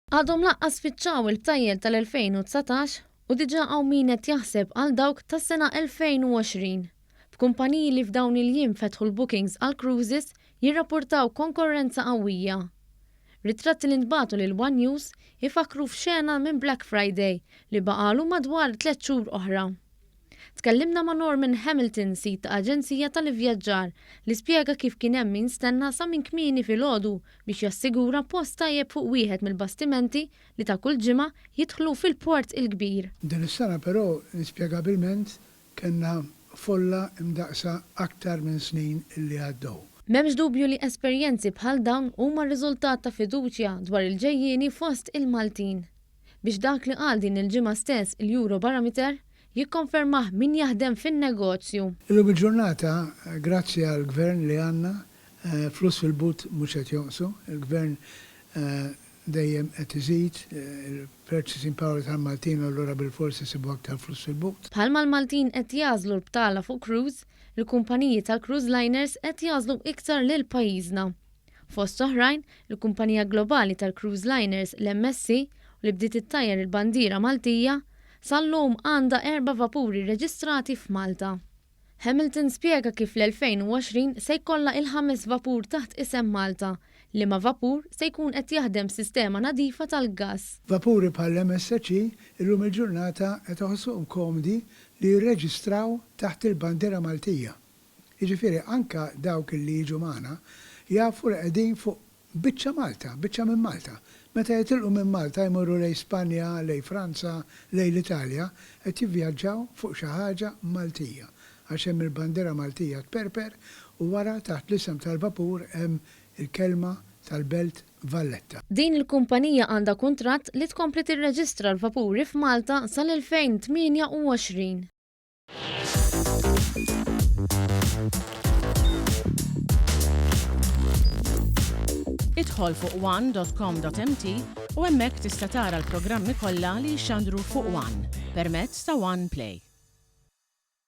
Għadhom lanqas spiċċaw il-btajjel tal-2019 u diġà hawn min qed jaħseb għal dawk tas-sena 2020. B'kumpaniji li f'dawn il-jiem fetħu l-bookings għal cruises jirrapportaw konkurrenza qawwija. Ritratti li ntbagħtu lil One News ifakru f'xena minn Black Friday li baqalu madwar 3 xhur oħra. Tkellimna ma' Norman Hamilton, sit ta' aġenzija tal-ivvjaġġar li spjega kif kien hemm min stenna sa minn kmieni filgħodu biex jassigura post tajjeb fuq wieħed mill-bastimenti li ta' kull ġimgħa jidħlu fil-port il-kbir. Din is-sena però inspjegabilment kellna folla imdaqsa aktar minn snin illi għaddew. M'hemmx dubju li esperjenzi bħal dawn huma r-riżultat ta' fiduċja dwar il-ġejjieni fost il-Maltin. Biex dak li qal din il-ġimgħa stess il-Eurobarometer jikkonfermah min jaħdem fin-negozju. Illum il-ġurnata, grazzi għall-gvern li għandna, flus fil-but mhux qed jonqsu, il-gvern dejjem qed iżid, il-purchasing power tal-Maltin allura bil-forsi sibu aktar flus fil-but. Bħalma l-Maltin qed jażlu l-btala fuq cruise, il-kumpaniji tal-cruise liners qed jażlu iktar lil pajjiżna. Fost oħrajn, il-kumpanija globali tal-cruise liners l-MSC u li bdiet ittajjer il-bandiera Maltija sal-lum għandha 4 vapuri reġistrati f'Malta. Hamilton spjega kif l-2020 se jkollha il-5 vapur taħt isem Malta li ma' vapur se jkun qed jaħdem sistema nadifa tal-gass. Vapuri bħal MSC illum il-ġurnata qed iħossuhom komdi li jirreġistraw taħt il-bandiera Maltija. Jiġifieri anke dawk li jiġu magħna jafu li qegħdin fuq biċċa Malta, biċċa minn Malta. Meta jitilqu minn Malta jmorru lejn Spanja, lejn Franza, lejn l-Italja, qed jivvjaġġaw fuq xi ħaġa Maltija. Għax hemm il-bandiera Maltija tperper u wara taħt l-isem tal-vapur hemm il-kelma tal-belt Valletta. Din il-kumpanija għandha kuntratt li tkompli tirreġistra l-vapuri f'Malta sal-2028. Idħol fuq one.com.mt u hemmhekk tista' tara l-programmi kollha li jxandru fuq One permezz ta' One Play.